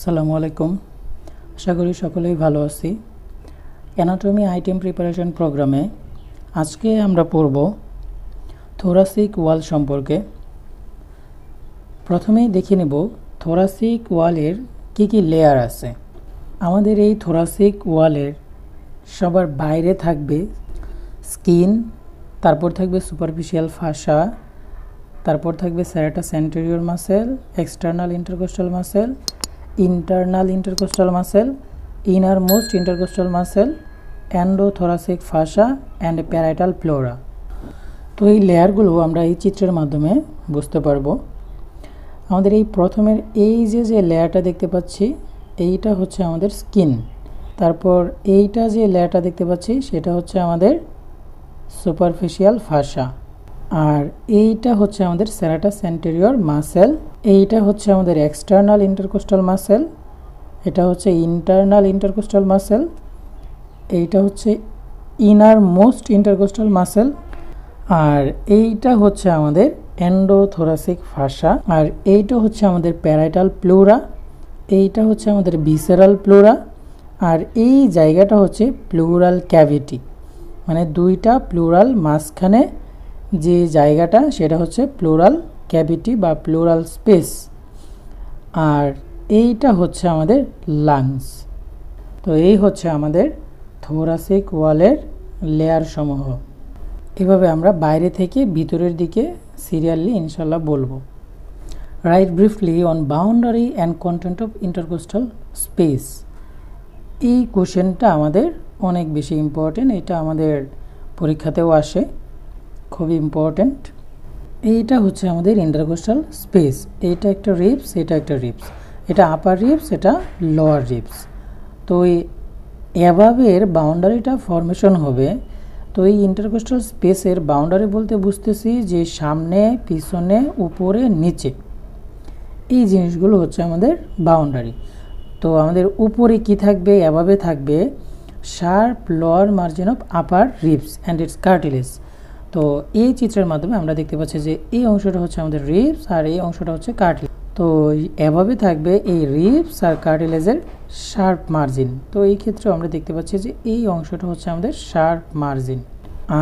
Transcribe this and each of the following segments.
আসসালামু আলাইকুম। আশা করি সকলেই ভালো আছি। অ্যানাটমি আইটেম প্রিপারেশন প্রোগ্রামে আজকে আমরা পড়ব থোরাসিক ওয়াল সম্পর্কে। প্রথমেই দেখে নেব থোরাসিক ওয়ালের কী কী লেয়ার আছে। আমাদের এই থোরাসিক ওয়ালের সবার বাইরে থাকবে স্কিন, তারপর থাকবে সুপারফিশিয়াল ফাসা, তারপর থাকবে serratus anterior muscle, external intercostal muscle, internal intercostal muscle, innermost intercostal muscle, endothoracic fascia and parietal pleura. তো এই লেয়ারগুলো আমরা এই চিত্রের মাধ্যমে বুঝতে পারবো। আমাদের এই প্রথমের এই যে লেয়ারটা দেখতে পাচ্ছি এইটা হচ্ছে আমাদের স্কিন। তারপর এইটা যে লেয়ারটা দেখতে পাচ্ছি সেটা হচ্ছে আমাদের সুপারফিশিয়াল ফাসা। আর এইটা হচ্ছে আমাদের স্যারাটাস অ্যান্টেরিয়র মাসেল, এইটা হচ্ছে আমাদের এক্সটার্নাল ইন্টারকোস্টাল মাসেল, এটা হচ্ছে ইন্টারনাল ইন্টারকোস্টাল মাসেল, এইটা হচ্ছে ইনার মোস্ট ইন্টারকোস্টাল মাসেল, আর এইটা হচ্ছে আমাদের এন্ডোথোরাসিক ফাসা, আর এইটা হচ্ছে আমাদের প্যারাইটাল প্লুরা, এইটা হচ্ছে আমাদের ভিসেরাল প্লুরা, আর এই জায়গাটা হচ্ছে প্লুরাল ক্যাভিটি, মানে দুইটা প্লুরাল মাঝখানে যে জায়গাটা সেটা হচ্ছে প্লুরাল ক্যাভিটি বা প্লুরাল স্পেস, আর এইটা হচ্ছে আমাদের লাংস। তো এই হচ্ছে আমাদের থোরাসিক ওয়ালের লেয়ার সমূহ। এভাবে আমরা বাইরে থেকে ভিতরের দিকে সিরিয়ালি ইনশাল্লাহ বলবো। Right briefly on boundary and content of intercostal space. এই কোশ্চেনটা আমাদের অনেক বেশি ইম্পর্টেন্ট, এটা আমাদের পরীক্ষাতেও আসে, খুবই ইম্পর্টেন্ট। এইটা হচ্ছে আমাদের ইন্টারকোস্টাল স্পেস, এইটা একটা রিবস, এটা একটা রিবস, এটা আপার রিবস, এটা লোয়ার রিবস। তো এই অ্যাভাবের বাউন্ডারিটা ফরমেশন হবে। তো এই ইন্টারকোস্টাল স্পেসের বাউন্ডারি বলতে বুঝতেছি যে সামনে, পিছনে, উপরে, নিচে, এই জিনিসগুলো হচ্ছে আমাদের বাউন্ডারি। তো আমাদের উপরে কি থাকবে? অ্যাভাবে থাকবে sharp lower margin of upper ribs and it's cartilage. তো এই চিত্রের মাধ্যমে আমরা দেখতে পাচ্ছি যে এই অংশটা হচ্ছে আমাদের রিবস আর এই অংশটা হচ্ছে কার্টিলেজ। তো এভাবে থাকবে এই রিবস আর কার্টিলেজের শার্প মার্জিন। তো এই ক্ষেত্রে আমরা দেখতে পাচ্ছি যে এই অংশটা হচ্ছে আমাদের শার্প মার্জিন।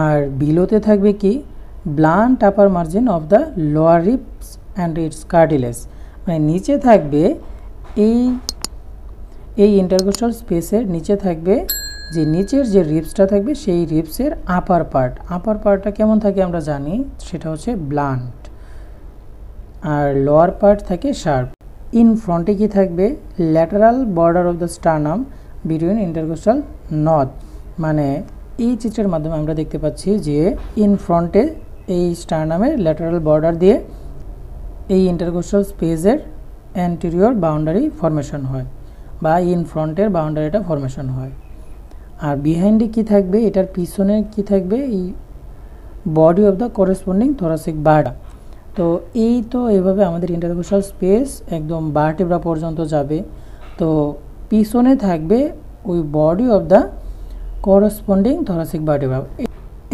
আর বিলোতে থাকবে কি? Blunt upper margin of the lower ribs and it's cartilage, মানে নিচে থাকবে এই ইন্টারকোস্টাল স্পেসের নিচে থাকবে যে নিচের যে রিবসটা থাকবে সেই রিবসের আপার পার্টটা কেমন থাকে আমরা জানি, সেটা হচ্ছে ব্লান্ট, আর লোয়ার পার্ট থাকে শার্প। ইন ফ্রন্টে কি থাকবে? Lateral border of the sternum between intercostal not, মানে এই চিত্রের মাধ্যমে আমরা দেখতে পাচ্ছি যে ইন ফ্রন্টে এই স্টার্নামের ল্যাটারাল বর্ডার দিয়ে এই ইন্টারকোস্টাল স্পেসের অ্যান্টেরিয়র বাউন্ডারি ফরমেশন হয় বা ইন ফ্রন্টের বাউন্ডারিটা ফরমেশন হয়। আর বিহাইন্ডে কি থাকবে? এটার পিছনে কি থাকবে? এই body of the corresponding thoracic বার্টা। তো এই তো এভাবে আমাদের ইন্টারকোস্টাল স্পেস একদম ভার্টেব্রা পর্যন্ত যাবে। তো পিছনে থাকবে ওই body of the corresponding thoracic vertebra.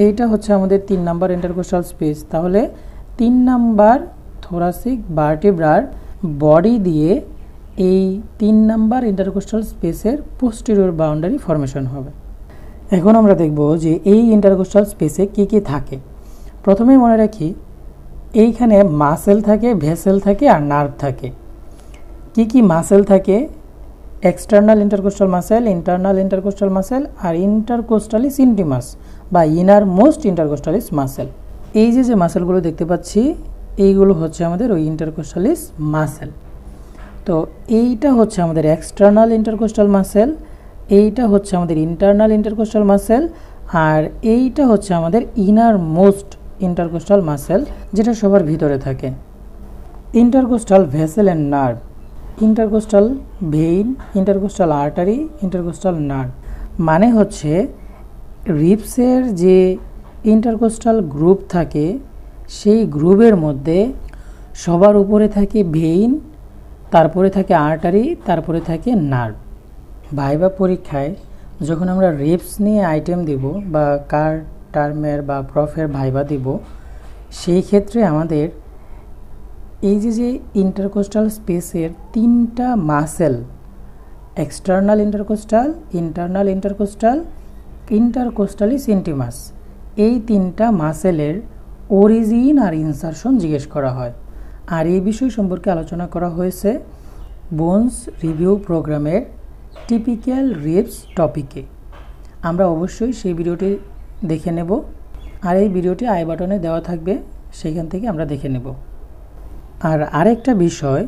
এইটা হচ্ছে আমাদের 3 নাম্বার ইন্টারকোস্টাল স্পেস। তাহলে 3 নাম্বার থোরাসিক ভার্টেব্রার বডি দিয়ে এই 3 নাম্বার ইন্টারকোস্টাল স্পেসের পোস্টেরিয়র বাউন্ডারি ফরমেশন হবে। এখন আমরা দেখব যে এই ইন্টারকোস্টাল স্পেসে কি কি থাকে। প্রথমেই মনে রাখি এইখানে মাসেল থাকে, ভেসেল থাকে আর নার্ভ থাকে। কি কি মাসেল থাকে? External intercostal muscle, internal intercostal muscle আর ইন্টারকোস্টালিস ইন্টিমাস বা ইনার মোস্ট ইন্টারকোস্টালিস মাসেল। এই যে মাসেলগুলো দেখতে পাচ্ছি এইগুলো হচ্ছে আমাদের ওই ইন্টারকোস্টালিস মাসেল। তো এইটা হচ্ছে আমাদের এক্সটার্নাল ইন্টারকোস্টাল মাসেল, এইটা হচ্ছে আমাদের ইন্টারনাল ইন্টারকোস্টাল মাসেল, আর এইটা হচ্ছে আমাদের ইনার মোস্ট ইন্টারকোস্টাল মাসেল, যেটা সবার ভিতরে থাকে। Intercostal vessel and nerve, intercostal vein, intercostal artery, intercostal nerve, মানে হচ্ছে রিবসের যে ইন্টারকোস্টাল গ্রুপ থাকে সেই গ্রুপের মধ্যে সবার উপরে থাকে ভেইন, তারপরে থাকে আর্টারি, তারপরে থাকে নার্ভ। ভাইবা পরীক্ষায় যখন আমরা রিবস নিয়ে আইটেম দিব বা কার টার্মের বা প্রফের ভাইবা দিব, সেই ক্ষেত্রে আমাদের এই যে ইন্টারকোস্টাল স্পেসের 3টা muscle external intercostal, internal intercostal, intercostalis intimus. এই তিনটা মাসেলের অরিজিন আর ইনসারশন জিজ্ঞেস করা হয়। আর এই বিষয় সম্পর্কে আলোচনা করা হয়েছে বোনস রিভিউ প্রোগ্রামের টিপিক্যাল রিবস টপিকে। আমরা অবশ্যই সেই ভিডিওটি দেখে নেব, আর এই ভিডিওটি আই বাটনে দেওয়া থাকবে, সেখান থেকে আমরা দেখে নেব। আর আরেকটা বিষয়,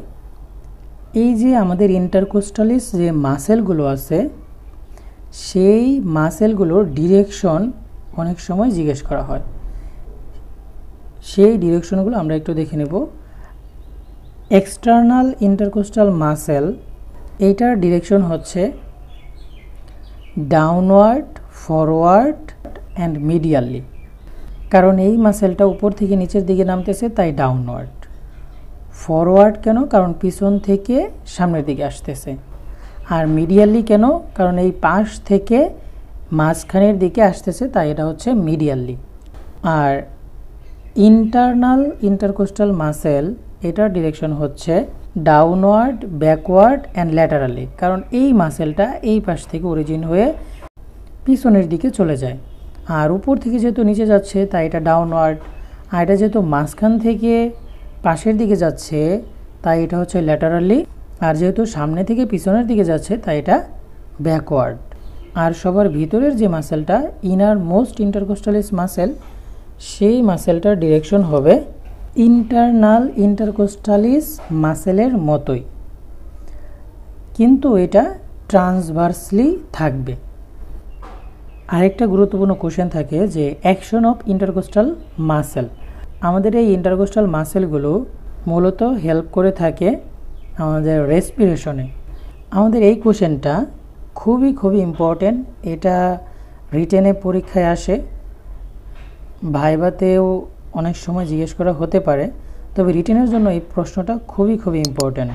এই যে আমাদের ইন্টারকোস্টালিস যে মাসেলগুলো আছে, সেই মাসেলগুলোর ডিরেকশন অনেক সময় জিজ্ঞেস করা হয়। সেই ডিরেকশনগুলো আমরা একটু দেখে নেব। এক্সটার্নাল ইন্টারকোস্টাল মাসেল, এইটার ডিরেকশন হচ্ছে ডাউনওয়ার্ড, ফরওয়ার্ড অ্যান্ড মিডিয়ালি। কারণ এই মাসেলটা উপর থেকে নিচের দিকে নামতেছে, তাই ডাউনওয়ার্ড। ফরওয়ার্ড কেন? কারণ পিছন থেকে সামনের দিকে আসতেছে। আর মিডিয়ালি কেন? কারণ এই পাশ থেকে মাঝখানের দিকে আসতেছে, তাই এটা হচ্ছে মিডিয়ালি। আর ইন্টারনাল ইন্টারকোস্টাল মাসেল, এটার ডিরেকশন হচ্ছে ডাউনওয়ার্ড, ব্যাকওয়ার্ড অ্যান্ড ল্যাটারালি। কারণ এই মাসেলটা এই পাশ থেকে অরিজিন হয়ে পিছনের দিকে চলে যায়। আর উপর থেকে যেহেতু নিচে যাচ্ছে, তাই এটা ডাউনওয়ার্ড। আর এটা যেহেতু মাঝখান থেকে পাশের দিকে যাচ্ছে, তাই এটা হচ্ছে ল্যাটারালি। আর যেহেতু সামনে থেকে পিছনের দিকে যাচ্ছে, তাই এটা ব্যাকওয়ার্ড। আর সবার ভিতরের যে মাসেলটা, ইনার মোস্ট ইন্টারকোস্টালিস মাসেল, সেই মাসেলটার ডিরেকশন হবে ইন্টারনাল ইন্টারকোস্টালিস মাসেলের মতোই, কিন্তু এটা ট্রান্সভার্সলি থাকবে। আরেকটা গুরুত্বপূর্ণ কোশ্চেন থাকে যে অ্যাকশন অফ ইন্টারকোস্টাল মাসেল। আমাদের এই ইন্টারকোস্টাল মাসেলগুলো মূলত হেল্প করে থাকে আমাদের রেসপিরেশনে। আমাদের এই কোশ্চেনটা খুবই ইম্পর্টেন্ট। এটা রিটেনে পরীক্ষায় আসে, ভাইভাতেও অনেক সময় জিজ্ঞেস করা হতে পারে। তবে রিটেনের জন্য এই প্রশ্নটা খুবই ইম্পর্টেন্ট।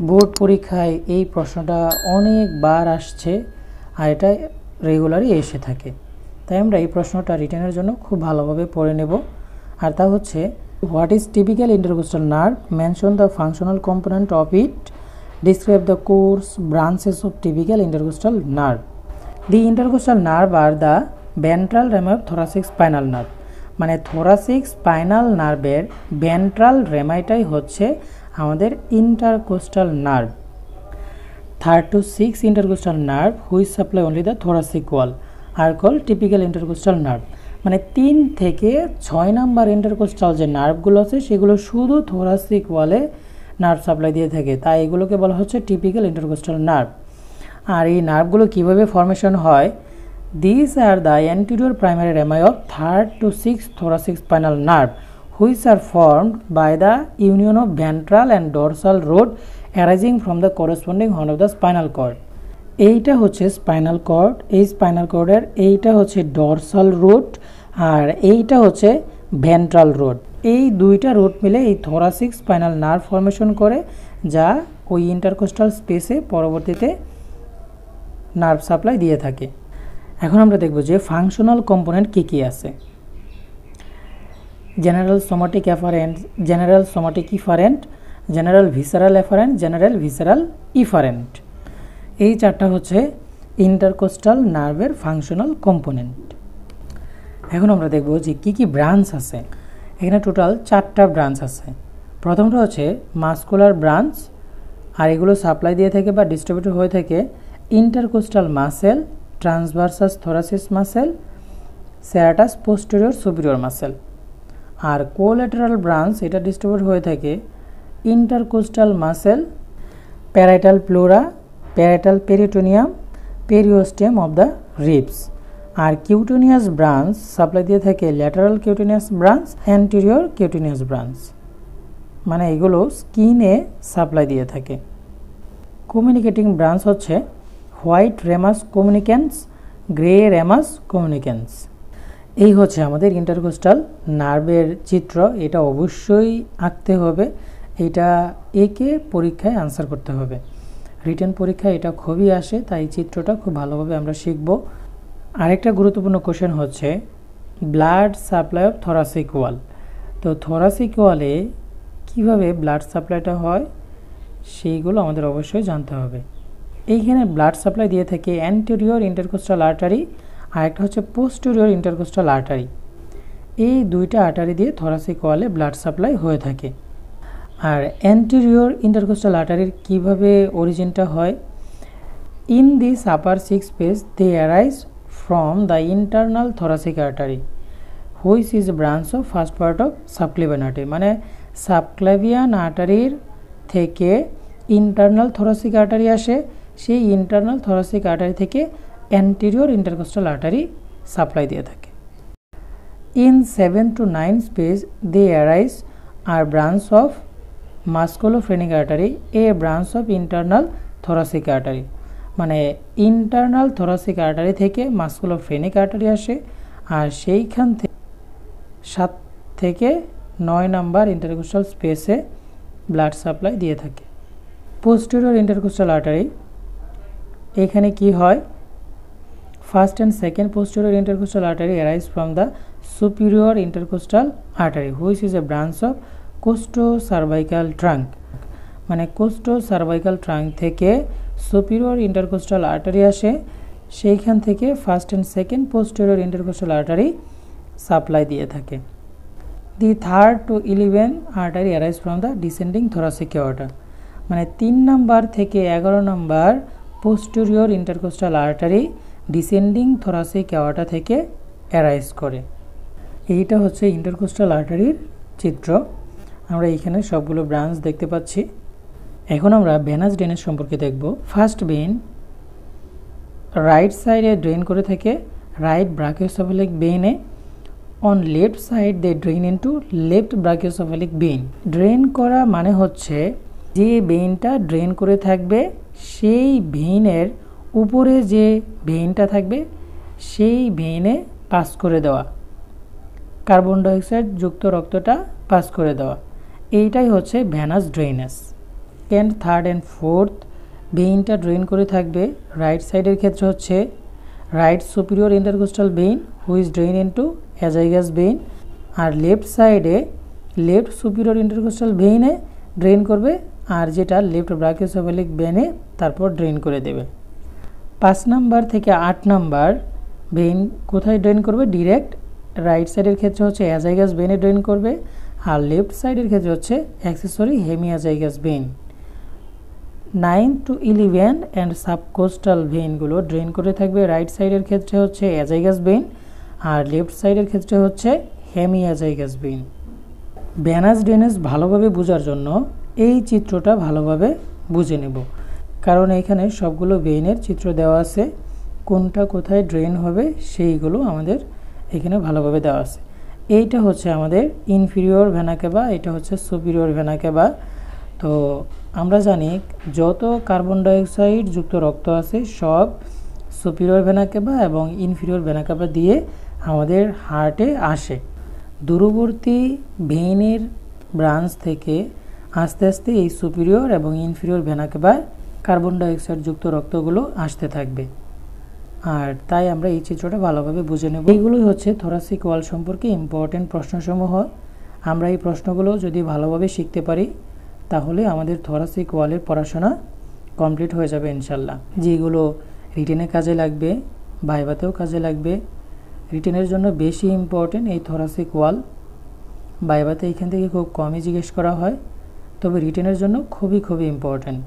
বোর্ড পরীক্ষায় এই প্রশ্নটা অনেকবার আসছে, আর এটা রেগুলারই এসে থাকে। তাই আমরা এই প্রশ্নটা রিটেনের জন্য খুব ভালোভাবে পড়ে নেব। আর তা হচ্ছে, what is typical intercostal nerve, mention the functional component of it, describe the course branches of typical intercostal nerve. The intercostal nerve are the ventral rami of thoracic spinal nerve. মানে thoracic spinal নার্ভের ventral ramiটাই হচ্ছে আমাদের intercostal nerve. 3rd to 6 intercostal nerve which supply only the thoracic wall are called typical intercostal nerve. মানে 3 থেকে 6 number intercostal যে নার্ভগুলো আছে, সেগুলো শুধু thoracic ওয়ালে নার্ভ সাপ্লাই দিয়ে থাকে, তাই এগুলোকে বলা হচ্ছে টিপিক্যাল ইন্টারকোস্টাল নার্ভ। আর এই নার্ভগুলো কীভাবে ফর্মেশন হয়, this are the anterior primary রেমাই of 3rd to 6th thoracic spinal nerve which are formed by the union of ventral and dorsal root arising from the corresponding horn of the spinal cord. এইটা হচ্ছে spinal cord. এই spinal কর্ডের এইটা হচ্ছে dorsal root, আর এইটা হচ্ছে ventral root. এই দুইটা root মিলে এই থোরাসিক স্পাইনাল নার্ভ ফর্মেশন করে, যা ওই ইন্টারকোস্টাল স্পেসে পরবর্তীতে নার্ভ সাপ্লাই দিয়ে থাকে। এখন আমরা দেখব যে ফাংশনাল কম্পোনেন্ট কী আছে। General somatic efferent, general somatic efferent, general visceral efferent, general visceral efferent. এই চারটা হচ্ছে ইন্টারকোস্টাল নার্ভের ফাংশনাল কম্পোনেন্ট। এখন আমরা দেখব যে কী ব্রাঞ্চ আছে। এখানে টোটাল 4টা ব্রাঞ্চ আছে। প্রথমটা হচ্ছে মাসকুলার ব্রাঞ্চ, আর এগুলো সাপ্লাই দিয়ে থাকে বা ডিস্ট্রিবিউট হয়ে থাকে intercostal muscle, transversus thoracis muscle, serratus posterior superior muscle. আর কোল্যাটারাল ব্রাঞ্চ, এটা ডিস্ট্রিবিউট হয়ে থাকে intercostal muscle, parietal pleura, parietal peritoneum, periosteum of the ribs. আর কিউটেনিয়াস ব্রাঞ্চ সাপ্লাই দিয়ে থাকে lateral cutaneous branch, anterior cutaneous branch. মানে এগুলো স্কিনে সাপ্লাই দিয়ে থাকে। কমিউনিকেটিং ব্রাঞ্চ হচ্ছে white ramus communicans, grey ramus communicans. এই হচ্ছে আমাদের ইন্টারকোস্টাল নার্ভের চিত্র। এটা অবশ্যই আঁকতে হবে, এটা একে পরীক্ষায় আনসার করতে হবে। রিটেন পরীক্ষায় এটা খুবই আসে, তাই চিত্রটা খুব ভালোভাবে আমরা শিখব। আরেকটা গুরুত্বপূর্ণ কোশ্চেন হচ্ছে ব্লাড সাপ্লাই অফ থোরাসিক ওয়াল। তো থোরাসিক ওয়ালে কীভাবে ব্লাড সাপ্লাইটা হয় সেইগুলো আমাদের অবশ্যই জানতে হবে। এইখানে ব্লাড সাপ্লাই দিয়ে থাকে অ্যান্টেরিয়র ইন্টারকোস্টাল আর্টারি আর একটা হচ্ছে পোস্টেরিয়র ইন্টারকোস্টাল আর্টারি। এই দুইটা আর্টারি দিয়ে থোরাসিক ওয়ালে ব্লাড সাপ্লাই হয়ে থাকে। আর অ্যান্টেরিয়র ইন্টারকোস্টাল আর্টারির কীভাবে অরিজিনটা হয়, in this upper six space they arise from the internal thoracic artery which is branch of first part of subclavian artery. মানে সাবক্লেভিয়ান আর্টারির থেকে ইন্টারনাল থোরাসিক আর্টারি আসে, সেই ইন্টারনাল থোরাসিক আর্টারি থেকে অ্যান্টেরিয়র ইন্টারকোস্টাল আর্টারি সাপ্লাই দিয়ে থাকে। In 7 to 9 space they arise are branch of musculophrenic artery, a branch of internal thoracic artery। মানে internal thoracic artery থেকে মাস্কুলোফ্রেনিক আর্টারি আসে আর সেইখান থেকে 7 থেকে 9 নাম্বার ইন্টারকোস্টাল স্পেসে ব্লাড সাপ্লাই দিয়ে থাকে। পোস্টেরিয়র ইন্টারকোস্টাল আর্টারি, এখানে কি হয়, first and second posterior intercostal artery arise from the superior intercostal artery which is a branch of costocervical trunk। মানে costocervical trunk থেকে superior intercostal artery আসে, সেইখান থেকে first and second posterior intercostal artery supply দিয়ে থাকে। The 3rd to 11 artery arise from the descending thoracic aorta। মানে 3 number থেকে 11 number posterior intercostal artery descending thoracic aorta থেকে অ্যারাইজ করে। এইটা হচ্ছে ইন্টারকোস্টাল আর্টারির চিত্র। আমরা এইখানে সবগুলো ব্রাঞ্চ দেখতে পাচ্ছি। এখন আমরা ভেনাস ড্রেনেজ সম্পর্কে দেখব। ফার্স্ট ভেন রাইট সাইডে ড্রেন করে থাকে রাইট ব্রাকিওসেফালিক ভেইনে, on left side they drain into left brachiocephalic vein. Drain করা মানে হচ্ছে যে ভেইনটা ড্রেন করে থাকবে সেই ভেইনের উপরে যে ভেইনটা থাকবে সেই ভেইনে পাস করে দেওয়া, কার্বন ডাইঅক্সাইড যুক্ত রক্তটা পাস করে দেওয়া, এইটাই হচ্ছে venous drainage. Second, third and fourth ভেইনটা ড্রেন করে থাকবে রাইট সাইডের ক্ষেত্রে হচ্ছে right superior intercostal vein which drain into azygos vein, আর লেফট সাইডে লেফট সুপিরিয়র ইন্টারকোস্টাল ভেইনে ড্রেন করবে আর যেটা লেফট ব্রাকিওসেফালিক ভেইনে তারপর ড্রেন করে দেবে। 5 নাম্বার থেকে 8 নাম্বার ভেইন কোথায় ড্রেন করবে, ডিরেক্ট রাইট সাইডের ক্ষেত্রে হচ্ছে অ্যাজাইগাস ভেইনে ড্রেন করবে আর লেফট সাইডের ক্ষেত্রে হচ্ছে accessory hemiazygos vein. 9 to 11 and subcostal ভেইনগুলো ড্রেন করে থাকবে রাইট সাইডের ক্ষেত্রে হচ্ছে অ্যাজাইগাস ভেইন আর লেফট সাইডের ক্ষেত্রে হচ্ছে হেমিঅ্যাজাইগাস ভেইন। ভেনাস ড্রেনেজ ভালোভাবে বোঝার জন্য এই চিত্রটা ভালোভাবে বুঝে নেব, কারণ এইখানে সবগুলো ভেইনের চিত্র দেওয়া আছে, কোনটা কোথায় ড্রেন হবে সেইগুলো আমাদের এখানে ভালোভাবে দেওয়া আছে। এইটা হচ্ছে আমাদের ইনফিরিয়র ভেনা কেভা, এটা হচ্ছে সুপিরিয়র ভেনা কেভা। তো আমরা জানি যত কার্বন ডাইঅক্সাইড যুক্ত রক্ত আছে সব সুপিরিয়র ভেনা কেভা এবং ইনফিরিয়র ভেনা কেভা দিয়ে আমাদের হার্টে আসে। দূরবর্তী ভেইনের ব্রাঞ্চ থেকে আস্তে আস্তে এই সুপিরিয়র এবং ইনফিরিয়র ভেনা কেভায় কার্বন ডাইঅক্সাইড যুক্ত রক্তগুলো আসতে থাকবে, আর তাই আমরা এই চিত্রটা ভালোভাবে বুঝে নেব। এইগুলোই হচ্ছে থোরাসিক ওয়াল সম্পর্কে ইম্পর্টেন্ট প্রশ্নসমূহ। আমরা এই প্রশ্নগুলো যদি ভালোভাবে শিখতে পারি তাহলে আমাদের থোরাসিক ওয়ালের পড়াশোনা কমপ্লিট হয়ে যাবে ইনশাল্লাহ। যেগুলো রিটেনে কাজে লাগবে, ভাইভাতেও কাজে লাগবে। রিটেনের জন্য বেশি ইম্পর্টেন্ট এই থোরাসিক ওয়াল, ভাইভাতে এইখান থেকে খুব কমই জিজ্ঞেস করা হয়, তবে রিটেনের জন্য খুবই খুবই ইম্পর্টেন্ট।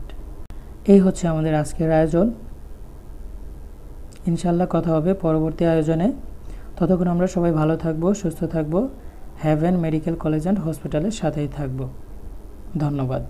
এই হচ্ছে আমাদের আজকের আয়োজন। ইনশাল্লাহ কথা হবে পরবর্তী আয়োজনে। ততক্ষণ আমরা সবাই ভালো থাকবো, সুস্থ থাকবো, হ্যাভেন মেডিকেল কলেজ অ্যান্ড হসপিটালের সাথেই থাকবো। ধন্যবাদ।